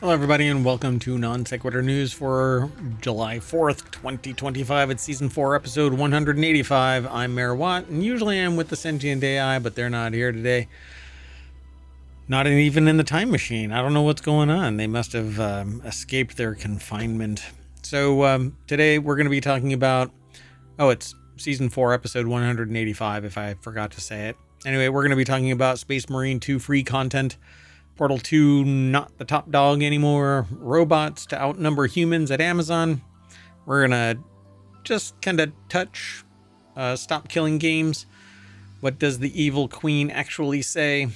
Hello, everybody, and welcome to Non Sequitur News for July 4th, 2025. It's Season 4, Episode 185. I'm MayorWatt, and usually I'm with the Sentient AI, but they're not here today. Not even in the time machine. I don't know what's going on. They must have escaped their confinement. So today we're going to be talking about... Oh, it's Season 4, Episode 185, if I forgot to say it. Anyway, we're going to be talking about Space Marine 2 free content, Portal 2 not the top dog anymore, robots to outnumber humans at Amazon. We're going to just kind of touch Stop Killing Games. What does the evil queen actually say?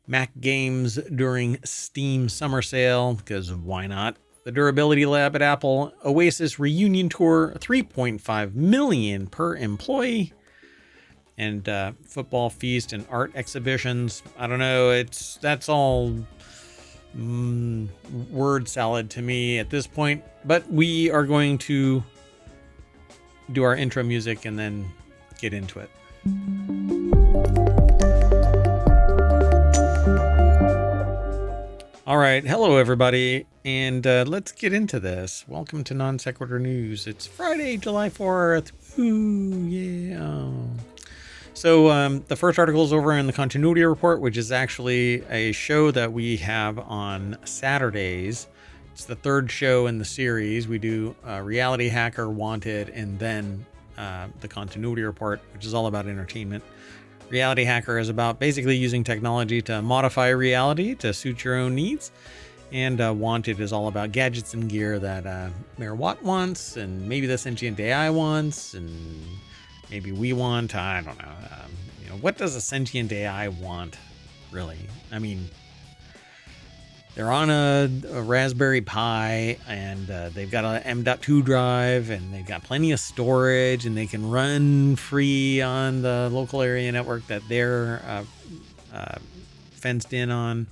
Mac games during Steam summer sale, because why not? The Durability Lab at Apple, Oasis reunion tour, $3.5 million per employee. And football feast and art exhibitions. I don't know. That's all word salad to me at this point. But we are going to do our intro music and then get into it. All right. Hello, everybody. And let's get into this. Welcome to Non Sequitur News. It's Friday, July 4th. Ooh, yeah. So the first article is over in the Continuity Report, which is actually a show that we have on Saturdays. It's the third show in the series. We do RealityHacker, Wanted, and then the Continuity Report, which is all about entertainment. RealityHacker is about basically using technology to modify reality to suit your own needs. And Wanted is all about gadgets and gear that MayorWatt wants, and maybe the Sentient AI wants, and maybe we want. I don't know. What does a Sentient AI want, really? I mean, they're on a Raspberry Pi, and they've got an M.2 drive, and they've got plenty of storage, and they can run free on the local area network that they're fenced in on.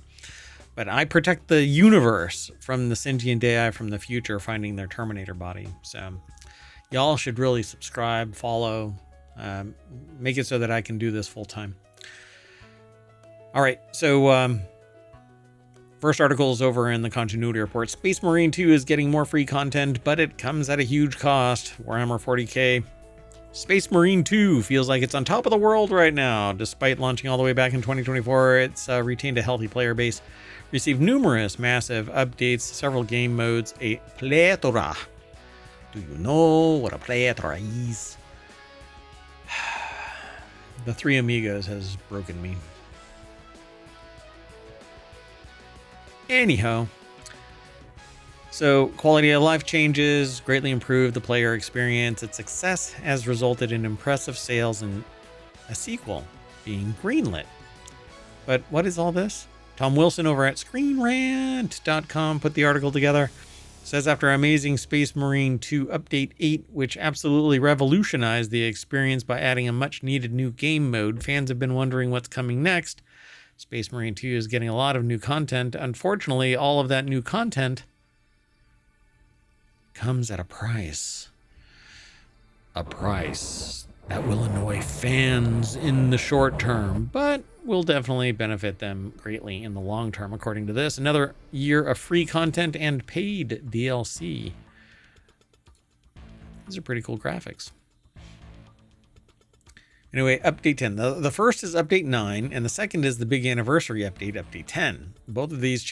But I protect the universe from the Sentient AI from the future finding their Terminator body. So y'all should really subscribe, follow, make it so that I can do this full time. All right, so first article is over in the Continuity Report. Space Marine 2 is getting more free content, but it comes at a huge cost. Warhammer 40k. Space Marine 2 feels like it's on top of the world right now. Despite launching all the way back in 2024, it's retained a healthy player base, received numerous massive updates, several game modes, a plethora. Do you know what a plethora is? The Three Amigos has broken me. Anyhow, so quality of life changes, greatly improved the player experience. Its success has resulted in impressive sales and a sequel being greenlit. But what is all this? Tom Wilson over at ScreenRant.com put the article together. Says after Amazing Space Marine 2 Update 8, which absolutely revolutionized the experience by adding a much-needed new game mode, fans have been wondering what's coming next. Space Marine 2 is getting a lot of new content. Unfortunately, all of that new content comes at a price. A price that will annoy fans in the short term, but will definitely benefit them greatly in the long term, according to this. Another year of free content and paid DLC. These are pretty cool graphics. Anyway, Update 10. The first is Update 9, and the second is the big anniversary update, Update 10. Both of these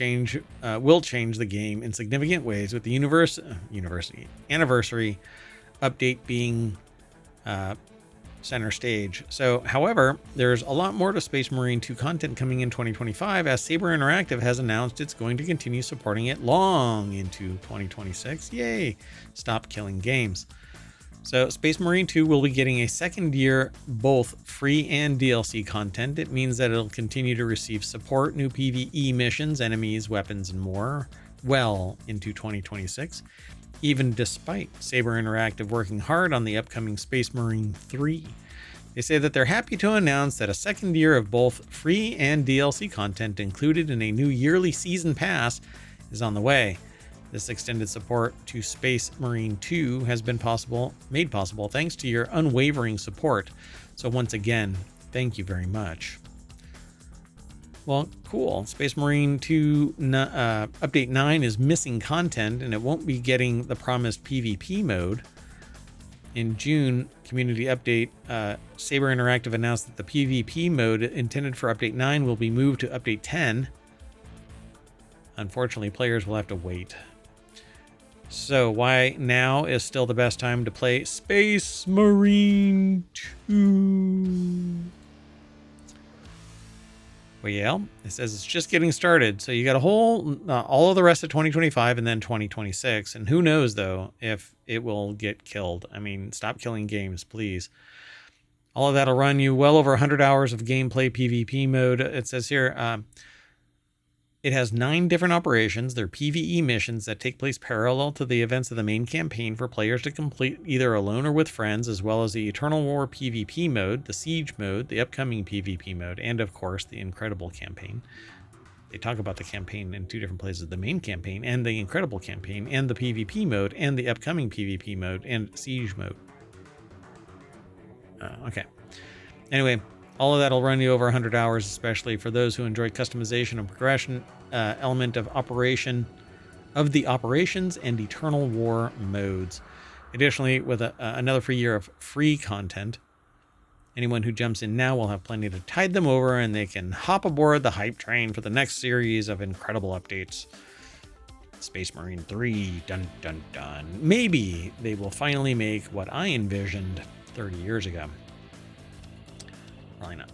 will change the game in significant ways, with the anniversary update being center stage. So, however, there's a lot more to Space Marine 2 content coming in 2025, as Saber Interactive has announced it's going to continue supporting it long into 2026. Yay! Stop Killing Games. So Space Marine 2 will be getting a second year, both free and DLC content. It means that it'll continue to receive support, new PvE missions, enemies, weapons, and more well into 2026, even despite Saber Interactive working hard on the upcoming Space Marine 3. They say that they're happy to announce that a second year of both free and DLC content included in a new yearly season pass is on the way. This extended support to Space Marine 2 has been made possible thanks to your unwavering support. So once again, thank you very much. Well, cool. Space Marine 2 Update 9 is missing content, and it won't be getting the promised PvP mode. In June, community update, Saber Interactive announced that the PvP mode intended for Update 9 will be moved to Update 10. Unfortunately, players will have to wait. So why now is still the best time to play Space Marine 2? Well, it says it's just getting started. So you got a whole, all of the rest of 2025 and then 2026. And who knows, though, if it will get killed. I mean, stop killing games, please. All of that will run you well over 100 hours of gameplay PvP mode. It says here, it has 9 different operations. They're PvE missions that take place parallel to the events of the main campaign for players to complete either alone or with friends, as well as the Eternal War PvP mode, the Siege mode, the upcoming PvP mode, and of course the Incredible campaign. They talk about the campaign in 2 different places, the main campaign and the Incredible campaign, and the PvP mode and the upcoming PvP mode and Siege mode. Okay. Anyway, all of that will run you over 100 hours, especially for those who enjoy customization and progression element of the operations and Eternal War modes. Additionally, with another free year of free content, anyone who jumps in now will have plenty to tide them over, and they can hop aboard the hype train for the next series of incredible updates. Space Marine 3, dun dun dun. Maybe they will finally make what I envisioned 30 years ago. Probably not.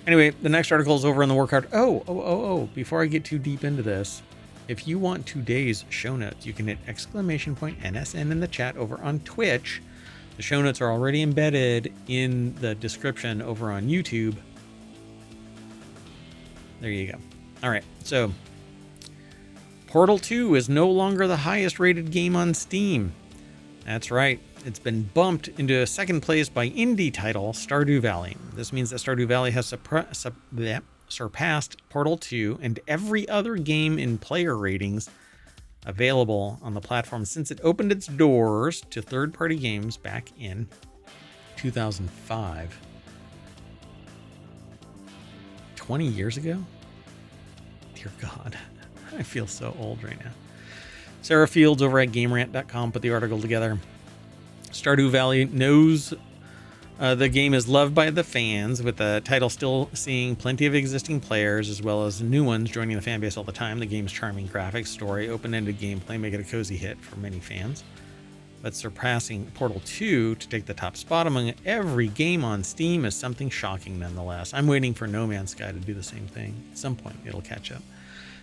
Anyway, the next article is over in the WarCrafters. Oh, before I get too deep into this, if you want today's show notes, you can hit !NSN in the chat over on Twitch. The show notes are already embedded in the description over on YouTube. There you go. All right, so Portal 2 is no longer the highest rated game on Steam. That's right. It's been bumped into a second place by indie title Stardew Valley. This means that Stardew Valley has surpassed Portal 2 and every other game in player ratings available on the platform since it opened its doors to third-party games back in 2005. 20 years ago? Dear God, I feel so old right now. Sarah Fields over at GameRant.com put the article together. Stardew Valley knows the game is loved by the fans, with the title still seeing plenty of existing players as well as new ones joining the fan base all the time. The game's charming graphics, story, open-ended gameplay make it a cozy hit for many fans. But surpassing Portal 2 to take the top spot among every game on Steam is something shocking nonetheless. I'm waiting for No Man's Sky to do the same thing. At some point, it'll catch up.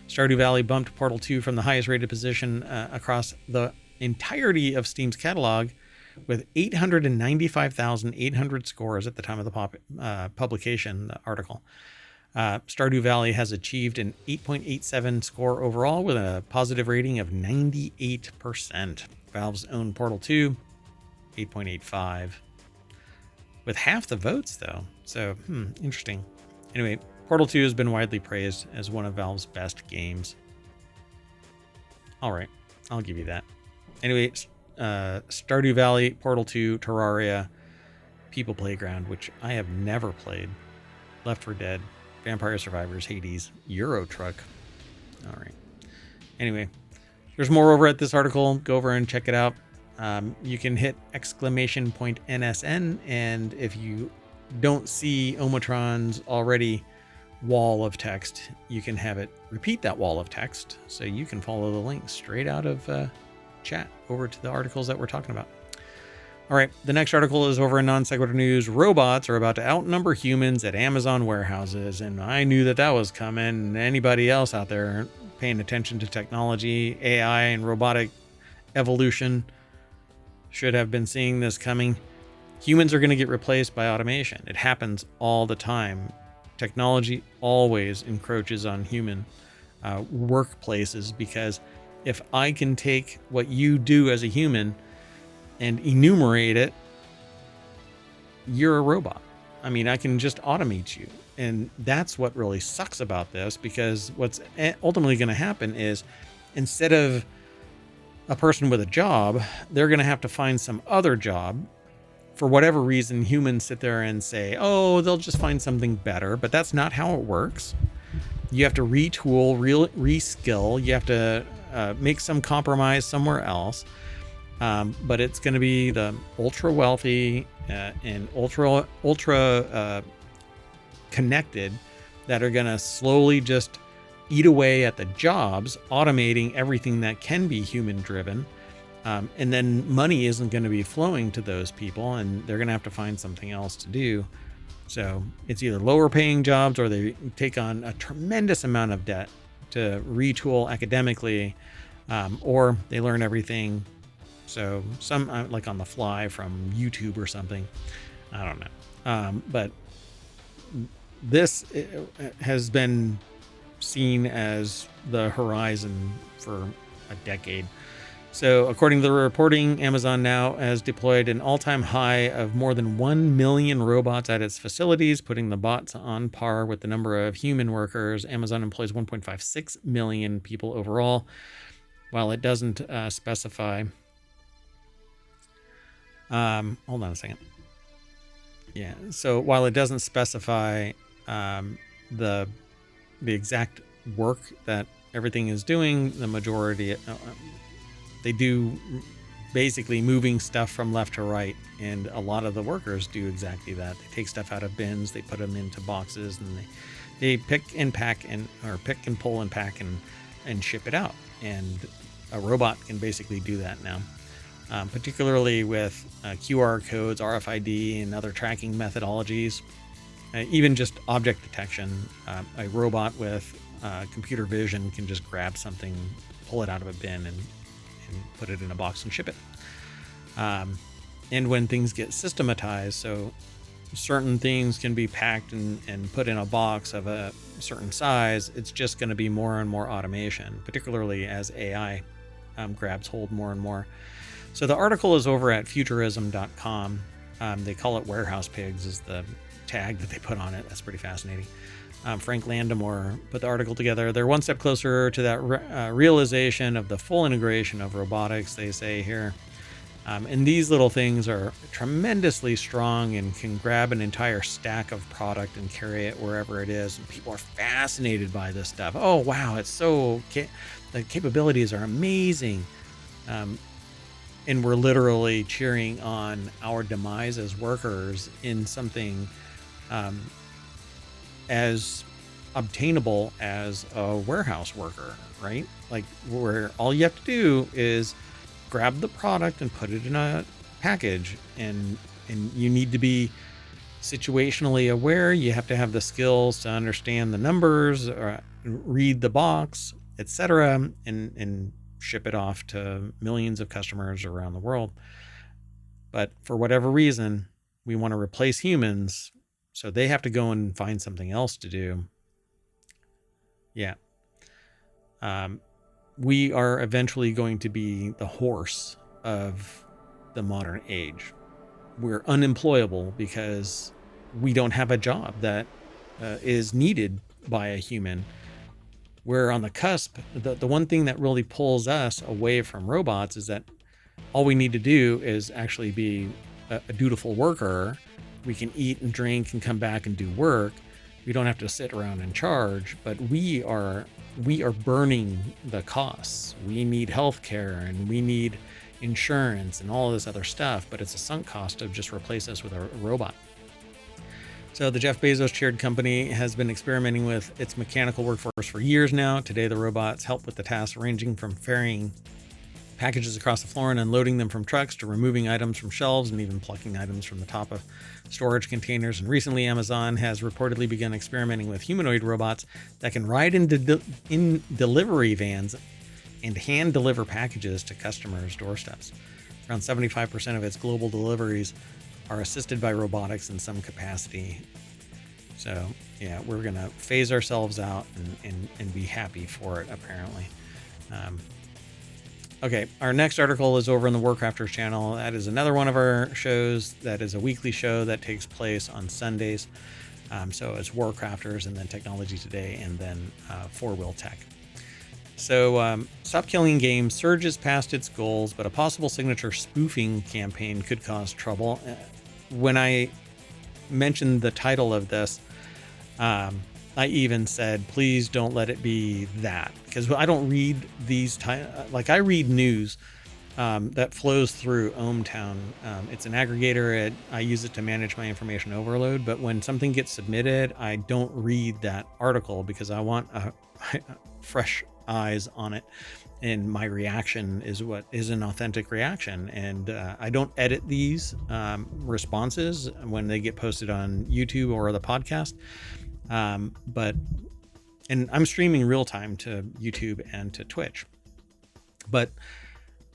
Stardew Valley bumped Portal 2 from the highest rated position across the entirety of Steam's catalog, with 895,800 scores at the time of the publication, the article. Stardew Valley has achieved an 8.87 score overall with a positive rating of 98%. Valve's own Portal 2, 8.85. With half the votes, though. So, interesting. Anyway, Portal 2 has been widely praised as one of Valve's best games. All right, I'll give you that. Anyway, Stardew Valley, Portal 2, Terraria, People Playground, which I have never played, Left 4 Dead, Vampire Survivors, Hades, Euro Truck. All right. Anyway, there's more over at this article. Go over and check it out. You can hit !NSN, and if you don't see ohmTown's already wall of text, you can have it repeat that wall of text, so you can follow the link straight out of chat over to the articles that we're talking about. All right, the next article is over in Non Sequitur News. Robots are about to outnumber humans at Amazon warehouses, and I knew that was coming. Anybody else out there paying attention to technology, AI, and robotic evolution should have been seeing this coming. Humans are going to get replaced by automation. It happens all the time. Technology always encroaches on human workplaces, because if I can take what you do as a human and enumerate it, you're a robot. I mean, I can just automate you. And that's what really sucks about this, because what's ultimately going to happen is, instead of a person with a job, they're going to have to find some other job. For whatever reason, humans sit there and say, oh, they'll just find something better. But that's not how it works. You have to retool, reskill. You have to make some compromise somewhere else. But it's going to be the ultra wealthy and ultra connected that are going to slowly just eat away at the jobs, automating everything that can be human driven. And then money isn't going to be flowing to those people, and they're going to have to find something else to do. So it's either lower paying jobs, or they take on a tremendous amount of debt to retool academically, or they learn everything. So some like on the fly from YouTube or something. I don't know. But this has been seen as the horizon for a decade. So according to the reporting, Amazon now has deployed an all-time high of more than 1 million robots at its facilities, putting the bots on par with the number of human workers. Amazon employs 1.56 million people overall, while it doesn't specify. Hold on a second. Yeah, so while it doesn't specify the exact work that everything is doing, the majority they do basically moving stuff from left to right, and a lot of the workers do exactly that. They take stuff out of bins, they put them into boxes, and they pick and pack or pick and pull and pack and ship it out. And a robot can basically do that now, particularly with QR codes, RFID, and other tracking methodologies. Even just object detection, a robot with computer vision can just grab something, pull it out of a bin, and put it in a box and ship it. And when things get systematized, so certain things can be packed and put in a box of a certain size, it's just going to be more and more automation, particularly as AI grabs hold more and more. So the article is over at futurism.com. They call it warehouse pigs is the tag that they put on it. That's pretty fascinating. Frank Landemore put the article together. They're one step closer to that realization of the full integration of robotics, they say here. And these little things are tremendously strong and can grab an entire stack of product and carry it wherever it is. And people are fascinated by this stuff. Oh, wow, it's so... the capabilities are amazing. And we're literally cheering on our demise as workers in something as obtainable as a warehouse worker, right? Like, where all you have to do is grab the product and put it in a package, and you need to be situationally aware. You have to have the skills to understand the numbers, or read the box, etc., and ship it off to millions of customers around the world. But for whatever reason, we want to replace humans, so they have to go and find something else to do. Yeah. We are eventually going to be the horse of the modern age. We're unemployable because we don't have a job that is needed by a human. We're on the cusp. The one thing that really pulls us away from robots is that all we need to do is actually be a dutiful worker. We can eat and drink and come back and do work. We don't have to sit around and charge, but we are burning the costs. We need healthcare and we need insurance and all of this other stuff, but it's a sunk cost to just replace us with a robot. So the Jeff Bezos chaired company has been experimenting with its mechanical workforce for years now. Today, the robots help with the tasks ranging from ferrying packages across the floor and unloading them from trucks, to removing items from shelves and even plucking items from the top of storage containers. And recently, Amazon has reportedly begun experimenting with humanoid robots that can ride in delivery vans and hand deliver packages to customers' doorsteps. Around 75% of its global deliveries are assisted by robotics in some capacity. So yeah, we're gonna phase ourselves out and be happy for it, apparently. Okay, our next article is over on the WarCrafters channel. That is another one of our shows. That is a weekly show that takes place on Sundays. So it's WarCrafters, and then TechnologyToday, and then FourWheelTech. So Stop Killing Games surges past its goals, but a possible signature spoofing campaign could cause trouble. When I mentioned the title of this, I even said, please don't let it be that, because I don't read these like I read news that flows through ohmTown. It's an aggregator. I use it to manage my information overload. But when something gets submitted, I don't read that article because I want fresh eyes on it. And my reaction is what is an authentic reaction. And I don't edit these responses when they get posted on YouTube or the podcast. And I'm streaming real time to YouTube and to Twitch. But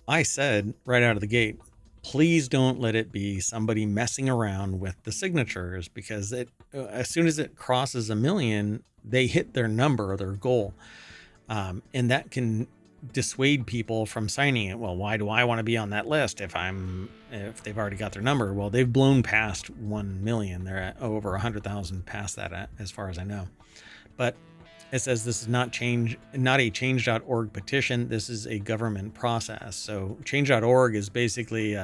I said right out of the gate, please don't let it be somebody messing around with the signatures, because as soon as it crosses 1 million, they hit their number or their goal. And that can dissuade people from signing it. Well, why do I want to be on that list if they've already got their number? Well, they've blown past 1 million. They're at over 100,000 past that, as far as I know. But it says this is not a change.org petition. This is a government process. So change.org is basically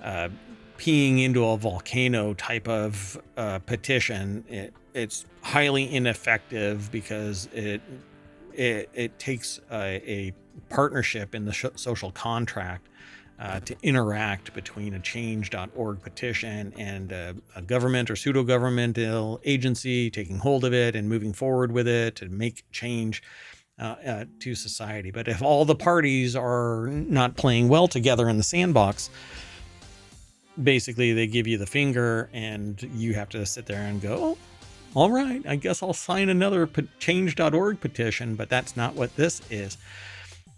peeing into a volcano type of petition. It's highly ineffective because it takes a partnership in the social contract to interact between a change.org petition and a government or pseudo-governmental agency taking hold of it and moving forward with it to make change to society. But if all the parties are not playing well together in the sandbox, basically they give you the finger and you have to sit there and go, oh, all right, I guess I'll sign another change.org petition. But that's not what this is.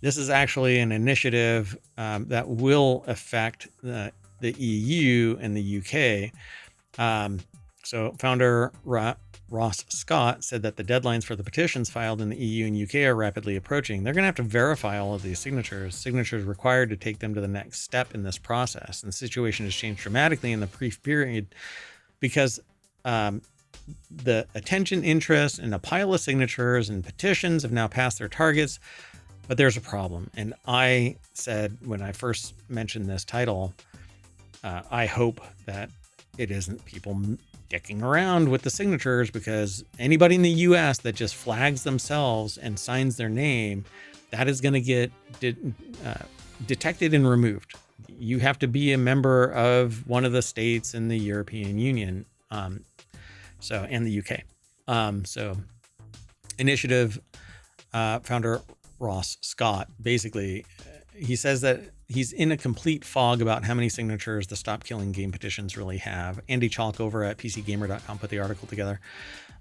This is actually an initiative that will affect the EU and the UK. So founder Ross Scott said that the deadlines for the petitions filed in the EU and UK are rapidly approaching. They're going to have to verify all of these signatures required to take them to the next step in this process. And the situation has changed dramatically in the brief period because the attention, interest, and a pile of signatures and petitions have now passed their targets. But there's a problem. And I said when I first mentioned this title, I hope that it isn't people dicking around with the signatures, because anybody in the US that just flags themselves and signs their name, that is going to get detected and removed. You have to be a member of one of the states in the European Union, and the UK. So initiative founder Ross Scott, basically, he says that he's in a complete fog about how many signatures the Stop Killing Game petitions really have. Andy Chalk over at PCGamer.com put the article together.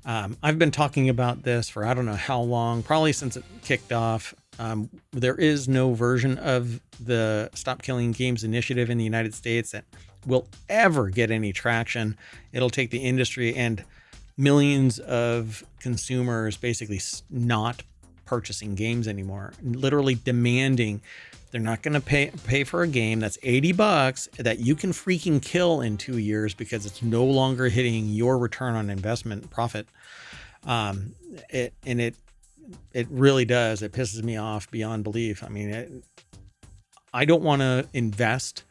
I've been talking about this for I don't know how long, probably since it kicked off. There is no version of the Stop Killing Games initiative in the United States that will ever get any traction. It'll take the industry and millions of consumers basically not purchasing games anymore, literally demanding they're not going to pay for a game that's $80 that you can freaking kill in 2 years because it's no longer hitting your return on investment profit. It really does. It pisses me off beyond belief. I mean, I don't want to invest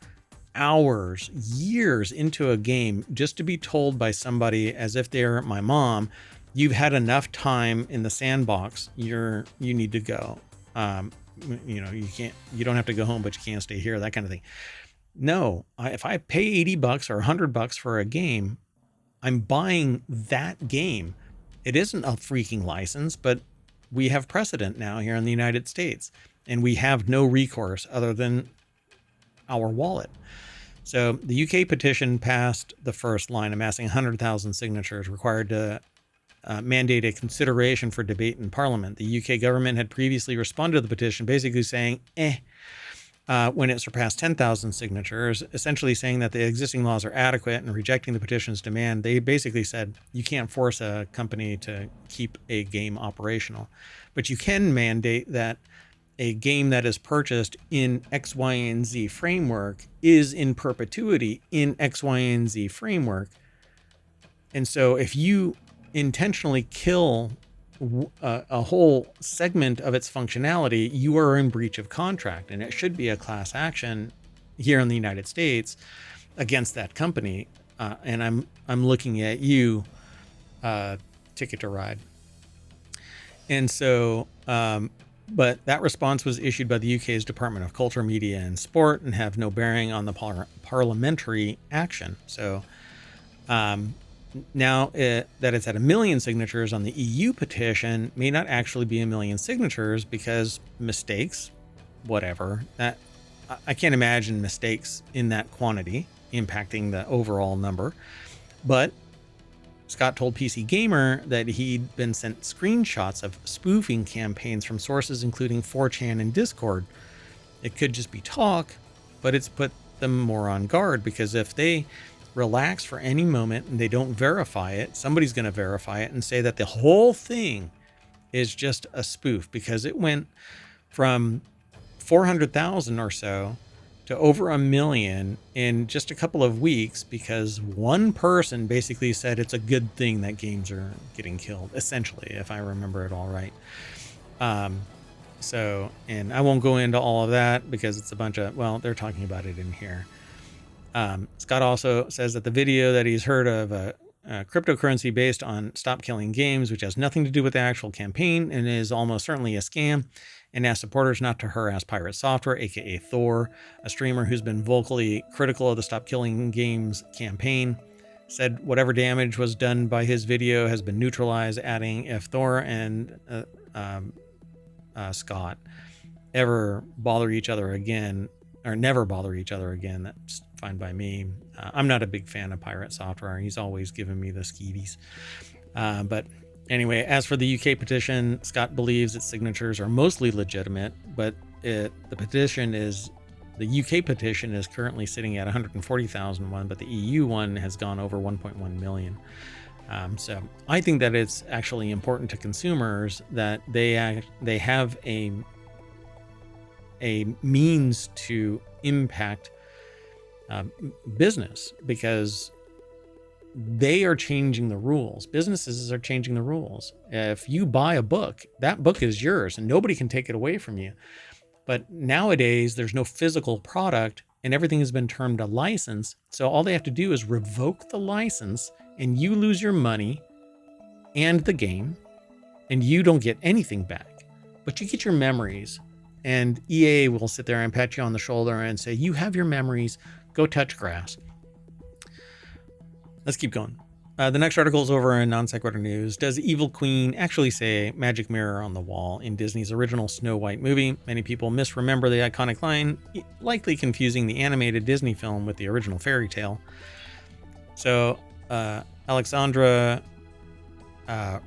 hours, years into a game just to be told by somebody as if they're my mom, you've had enough time in the sandbox. You need to go. You don't have to go home, but you can't stay here, that kind of thing. No, if I pay $80 or $100 for a game, I'm buying that game. It isn't a freaking license, but we have precedent now here in the United States, and we have no recourse other than our wallet. So the UK petition passed the first line, amassing 100,000 signatures required to mandate a consideration for debate in Parliament. The UK government had previously responded to the petition, basically saying, when it surpassed 10,000 signatures, essentially saying that the existing laws are adequate and rejecting the petition's demand. They basically said, you can't force a company to keep a game operational, but you can mandate that a game that is purchased in X, Y, and Z framework is in perpetuity in X, Y, and Z framework. And so if you intentionally kill a whole segment of its functionality, you are in breach of contract, and it should be a class action here in the United States against that company. And I'm looking at you to Ticket to Ride. And so, but that response was issued by the UK's Department of Culture, Media and Sport and have no bearing on the parliamentary action. So now that it's at 1 million signatures on the EU petition may not actually be 1 million signatures because mistakes, whatever, that I can't imagine mistakes in that quantity impacting the overall number. But Scott told PC Gamer that he'd been sent screenshots of spoofing campaigns from sources including 4chan and Discord. It could just be talk, but it's put them more on guard because if they relax for any moment and they don't verify it, somebody's going to verify it and say that the whole thing is just a spoof, because it went from 400,000 or so to over 1 million in just a couple of weeks because one person basically said it's a good thing that games are getting killed, essentially, if I remember it all right. So, and I won't go into all of that because it's a bunch of, well, they're talking about it in here. Scott also says that the video that he's heard of a cryptocurrency based on Stop Killing Games, which has nothing to do with the actual campaign and is almost certainly a scam, and asked supporters not to harass Pirate Software, aka Thor, a streamer who's been vocally critical of the Stop Killing Games campaign. Said whatever damage was done by his video has been neutralized, adding, if Thor and Scott ever bother each other again, or never bother each other again, that's fine by me. I'm not a big fan of Pirate Software. He's always given me the skeevies. But anyway, as for the UK petition, Scott believes its signatures are mostly legitimate, but the UK petition is currently sitting at 140,001, but the EU one has gone over 1.1 million. So I think that it's actually important to consumers that they have a means to impact business, because they are changing the rules. Businesses are changing the rules. If you buy a book, that book is yours and nobody can take it away from you. But nowadays there's no physical product and everything has been termed a license. So all they have to do is revoke the license and you lose your money and the game and you don't get anything back, but you get your memories. And EA will sit there and pat you on the shoulder and say, you have your memories, go touch grass. Let's keep going. The next article is over in Non Sequitur News. Does Evil Queen actually say magic mirror on the wall in Disney's original Snow White movie? Many people misremember the iconic line, likely confusing the animated Disney film with the original fairy tale. So Alexandra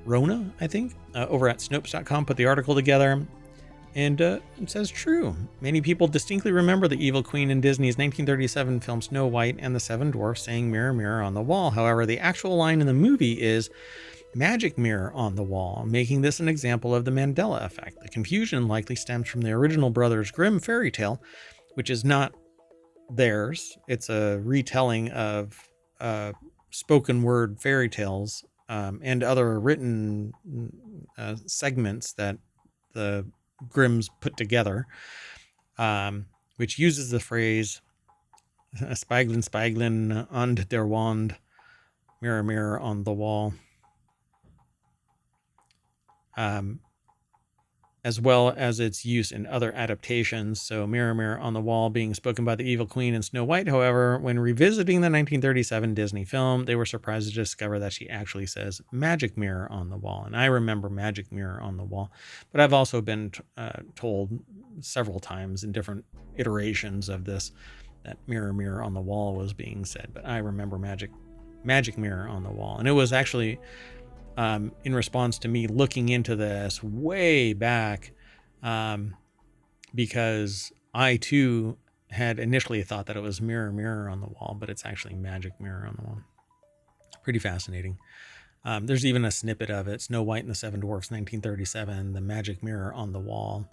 Rona, I think, over at Snopes.com put the article together. And it says true. Many people distinctly remember the evil queen in Disney's 1937 film Snow White and the Seven Dwarfs saying mirror, mirror on the wall. However, the actual line in the movie is magic mirror on the wall, making this an example of the Mandela effect. The confusion likely stems from the original Brothers Grimm fairy tale, which is not theirs. It's a retelling of spoken word fairy tales and other written segments that the Grimm's put together, which uses the phrase "Spiegeln, Spiegeln und der Wand," mirror, mirror on the wall, as well as its use in other adaptations. So mirror, mirror on the wall being spoken by the evil queen in Snow White. However, when revisiting the 1937 Disney film, they were surprised to discover that she actually says magic mirror on the wall. And I remember magic mirror on the wall, but I've also been told several times in different iterations of this that mirror, mirror on the wall was being said, but I remember magic mirror on the wall. And it was actually in response to me looking into this way back, because I too had initially thought that it was mirror, mirror on the wall, but it's actually magic mirror on the wall. Pretty fascinating. There's even a snippet of it, Snow White and the Seven Dwarfs, 1937, the magic mirror on the wall.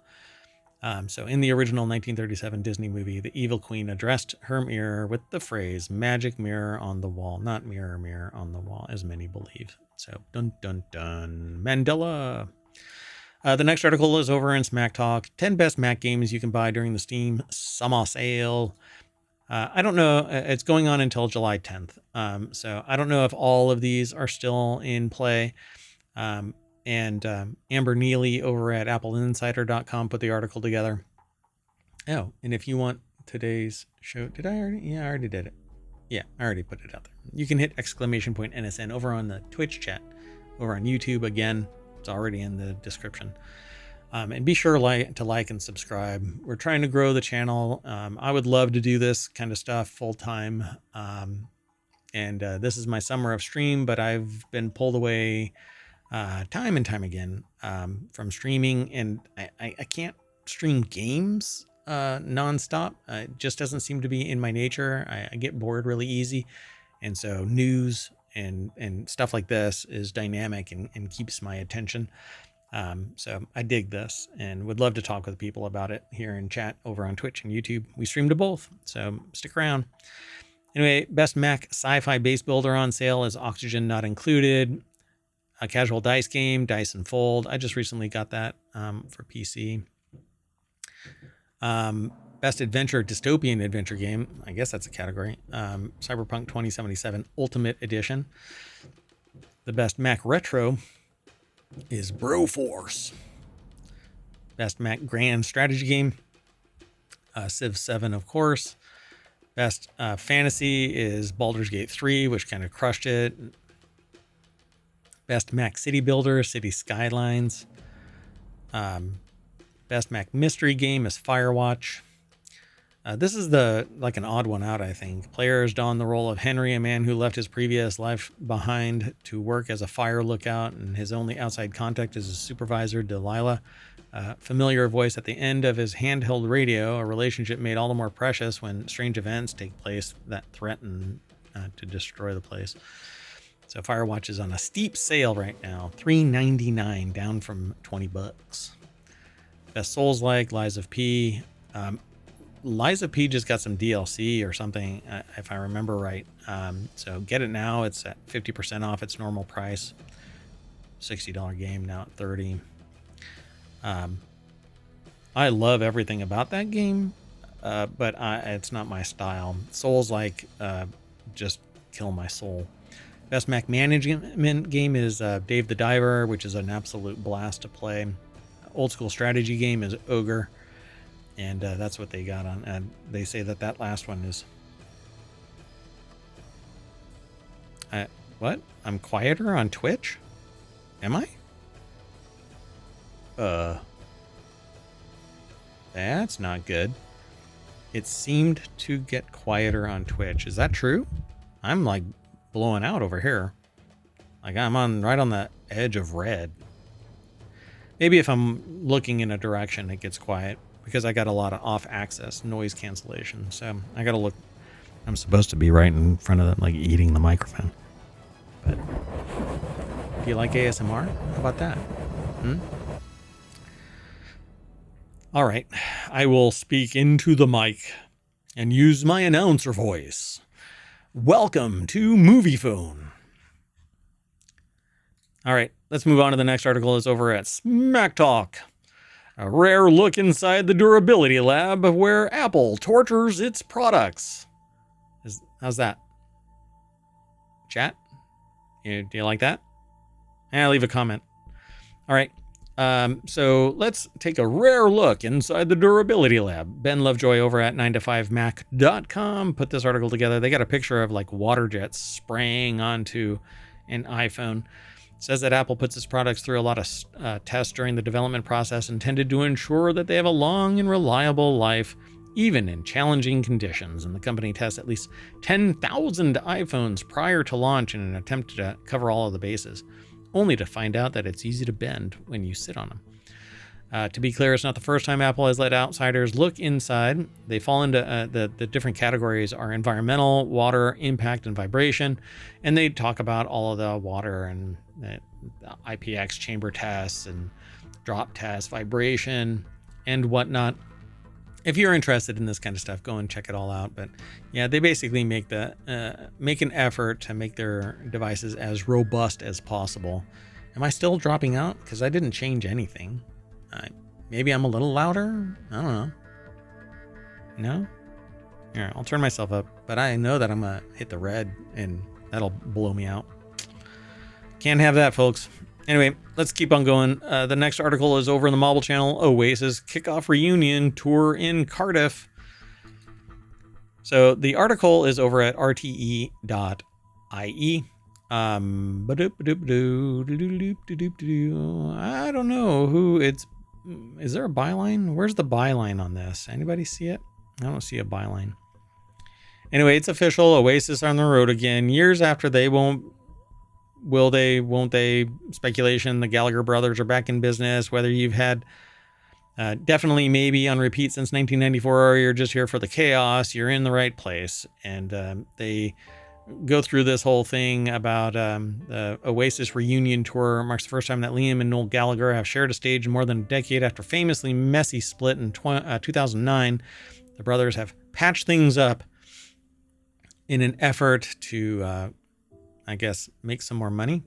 So in the original 1937 Disney movie, the evil queen addressed her mirror with the phrase magic mirror on the wall, not mirror, mirror on the wall, as many believe. So dun, dun, dun. Mandela. The next article is over in Smack Talk. 10 best Mac games you can buy during the Steam summer sale. I don't know. It's going on until July 10th. So I don't know if all of these are still in play. And Amber Neely over at appleinsider.com put the article together. Oh, and if you want today's show, did I already? Yeah, I already did it. Yeah, I already put it out there. You can hit !NSN over on the Twitch chat, over on YouTube. Again, it's already in the description. And be sure to like and subscribe. We're trying to grow the channel. I would love to do this kind of stuff full time. And this is my summer of stream, but I've been pulled away time and time again from streaming, and I can't stream games nonstop. It just doesn't seem to be in my nature. I get bored really easy, and so news and stuff like this is dynamic and keeps my attention. So I dig this and would love to talk with people about it here in chat over on Twitch and YouTube. We stream to both, so stick around. Anyway, best Mac sci-fi base builder on sale is Oxygen Not Included. A casual dice game, Dice and Fold. I just recently got that for PC. Best adventure, dystopian adventure game. I guess that's a category. Cyberpunk 2077 Ultimate Edition. The best Mac retro is Broforce. Best Mac grand strategy game. Civ 7, of course. Best fantasy is Baldur's Gate 3, which kind of crushed it. Best Mac city builder, City Skylines. Best Mac mystery game is Firewatch. This is like an odd one out, I think. Players don the role of Henry, a man who left his previous life behind to work as a fire lookout, and his only outside contact is his supervisor, Delilah. Familiar voice at the end of his handheld radio, a relationship made all the more precious when strange events take place that threaten to destroy the place. So Firewatch is on a steep sale right now, $3.99, down from $20. Best Souls-like, Lies of P. Lies of P just got some DLC or something, if I remember right. So get it now. It's at 50% off its normal price. $60 game, now at $30. I love everything about that game, but it's not my style. Souls-like just kill my soul. Best Mac management game is Dave the Diver, which is an absolute blast to play. Old school strategy game is Ogre, and that's what they got on. And they say that last one is... what? I'm quieter on Twitch? Am I? That's not good. It seemed to get quieter on Twitch. Is that true? I'm like blowing out over here. Like I'm right on the edge of red. Maybe if I'm looking in a direction, it gets quiet because I got a lot of off-axis noise cancellation. So I got to look. I'm supposed to be right in front of them, like eating the microphone. But do you like ASMR? How about that? All right. I will speak into the mic and use my announcer voice. Welcome to Movie Phone. All right, let's move on to the next article. It's over at Smack Talk. A rare look inside the durability lab where Apple tortures its products. How's that? Chat? Do you like that? Leave a comment. All right. So let's take a rare look inside the durability lab. Ben Lovejoy over at 9to5mac.com put this article together. They got a picture of like water jets spraying onto an iPhone. It says that Apple puts its products through a lot of tests during the development process intended to ensure that they have a long and reliable life, even in challenging conditions. And the company tests at least 10,000 iPhones prior to launch in an attempt to cover all of the bases, only to find out that it's easy to bend when you sit on them. To be clear, it's not the first time Apple has let outsiders look inside. They fall into the different categories are environmental, water, impact, and vibration. And they talk about all of the water and the IPX chamber tests and drop tests, vibration, and whatnot. If you're interested in this kind of stuff, go and check it all out. But yeah, they basically make an effort to make their devices as robust as possible. Am I still dropping out? Because I didn't change anything. Maybe I'm a little louder. I don't know. No? Here, I'll turn myself up. But I know that I'm going to hit the red and that'll blow me out. Can't have that, folks. Anyway, let's keep on going. The next article is over in the Mobile Channel. Oasis kickoff reunion tour in Cardiff. So the article is over at rte.ie. I don't know who it's. Is there a byline? Where's the byline on this? Anybody see it? I don't see a byline. Anyway, it's official. Oasis are on the road again. Years after they won't they? Speculation. The Gallagher brothers are back in business. Whether you've had definitely maybe on repeat since 1994, or you're just here for the chaos, you're in the right place. And they go through this whole thing about the Oasis reunion tour. Marks the first time that Liam and Noel Gallagher have shared a stage in more than a decade after famously messy split in 2009. The brothers have patched things up in an effort to, I guess, make some more money.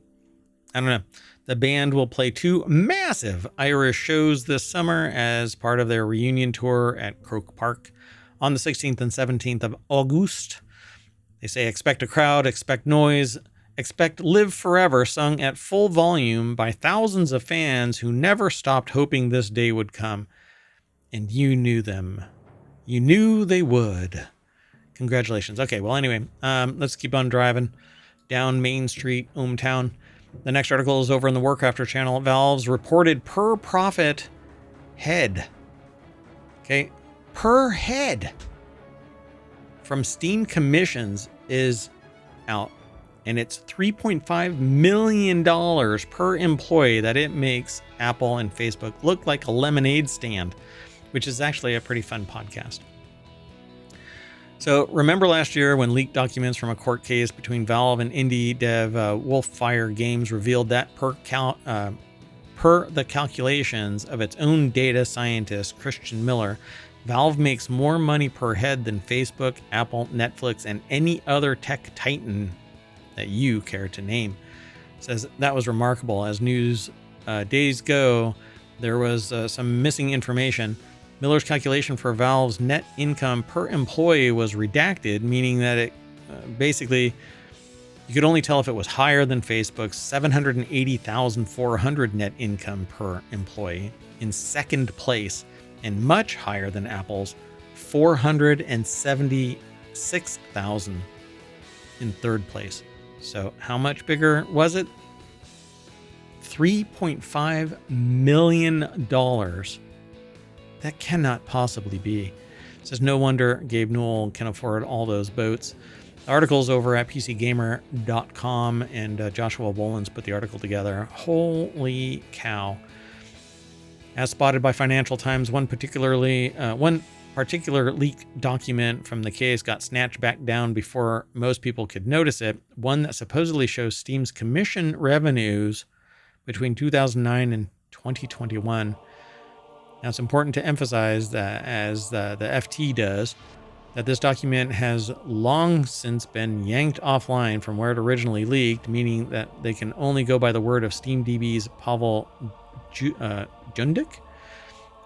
I don't know. The band will play 2 massive Irish shows this summer as part of their reunion tour at Croke Park on the 16th and 17th of August. They say expect a crowd, expect noise, expect Live Forever sung at full volume by thousands of fans who never stopped hoping this day would come. And you knew them. You knew they would. Congratulations. Okay, well, anyway, let's keep on driving down Main Street, ohmTown. The next article is over in the WarCrafters channel. Valve's reported per profit head. Okay, per head from Steam commissions is out. And it's $3.5 million per employee that it makes Apple and Facebook look like a lemonade stand, which is actually a pretty fun podcast. So remember last year when leaked documents from a court case between Valve and indie dev Wolfire Games revealed that per the calculations of its own data scientist, Christian Miller, Valve makes more money per head than Facebook, Apple, Netflix, and any other tech titan that you care to name. Says that was remarkable. As news days go, there was some missing information. Miller's calculation for Valve's net income per employee was redacted, meaning that it basically, you could only tell if it was higher than Facebook's $780,400 net income per employee in second place, and much higher than Apple's $476,000 in third place. So how much bigger was it? $3.5 million. That cannot possibly be. It says no wonder Gabe Newell can afford all those boats. The article's over at PCGamer.com, and Joshua Wolins put the article together. Holy cow. As spotted by Financial Times, one particular leaked document from the case got snatched back down before most people could notice it. One that supposedly shows Steam's commission revenues between 2009 and 2021. Now, it's important to emphasize that, as the FT does, that this document has long since been yanked offline from where it originally leaked, meaning that they can only go by the word of SteamDB's Pavel Jundik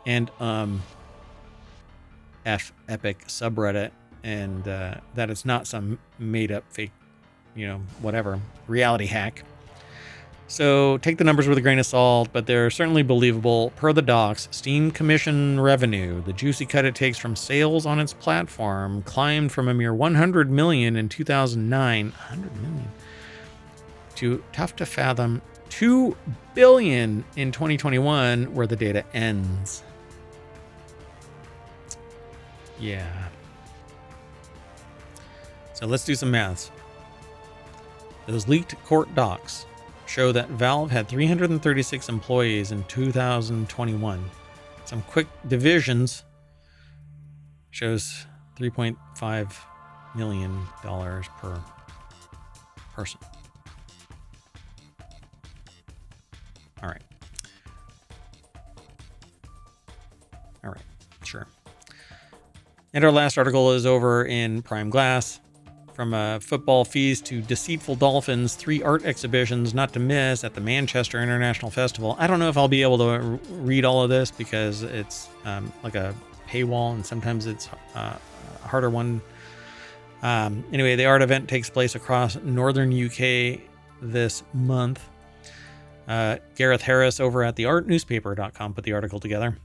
and Epic subreddit, and that it's not some made-up fake, whatever, reality hack. So take the numbers with a grain of salt, but they're certainly believable. Per the docs, Steam commission revenue, the juicy cut it takes from sales on its platform, climbed from a mere 100 million in 2009, 100 million, to tough to fathom 2 billion in 2021, where the data ends. Yeah. So let's do some maths. Those leaked court docs show that Valve had 336 employees in 2021. Some quick divisions shows $3.5 million per person. All right. Sure. And our last article is over in Prime Glass. From football fees to deceitful dolphins, 3 art exhibitions not to miss at the Manchester International Festival. I don't know if I'll be able to read all of this because it's like a paywall, and sometimes it's a harder one. Anyway, the art event takes place across northern UK this month. Gareth Harris over at theartnewspaper.com put the article together.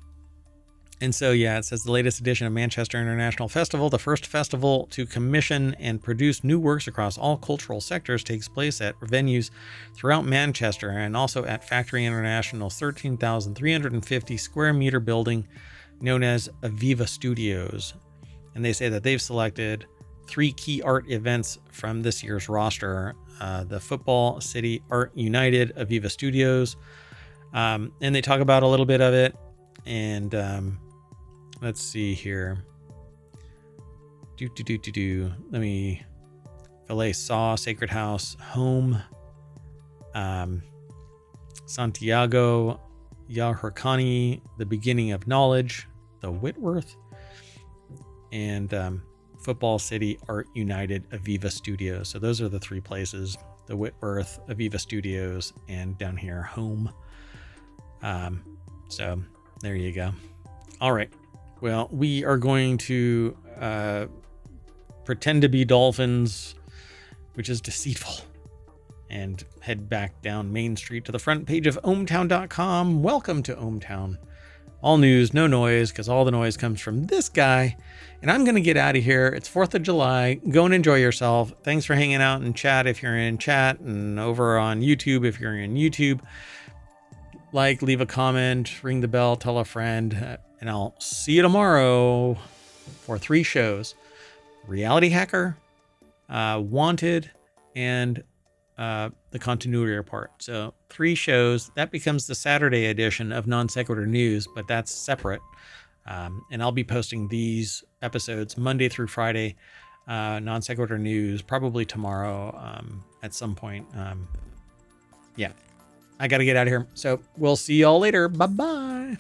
And so, yeah, it says the latest edition of Manchester International Festival, the first festival to commission and produce new works across all cultural sectors, takes place at venues throughout Manchester and also at Factory International's 13,350 square meter building known as Aviva Studios. And they say that they've selected 3 key art events from this year's roster: the Football City Art United, Aviva Studios. And they talk about a little bit of it. And let's see here. Let me Filet Saw, Sacred House, Home, Santiago, Yahurkani, The Beginning of Knowledge, The Whitworth, and Football City Art United, Aviva Studios. So those are the 3 places: the Whitworth, Aviva Studios, and down here, Home. So there you go. All right. Well, we are going to pretend to be dolphins, which is deceitful, and head back down Main Street to the front page of ohmTown.com. Welcome to ohmTown. All news, no noise, because all the noise comes from this guy. And I'm going to get out of here. It's 4th of July. Go and enjoy yourself. Thanks for hanging out in chat if you're in chat, and over on YouTube if you're in YouTube. Like, leave a comment, ring the bell, tell a friend, and I'll see you tomorrow for 3 shows: RealityHacker, Wanted, and the Continuity Report. So 3 shows. That becomes the Saturday edition of Non Sequitur News, but that's separate. And I'll be posting these episodes Monday through Friday. Non Sequitur News probably tomorrow at some point. Yeah. I got to get out of here. So we'll see y'all later. Bye-bye.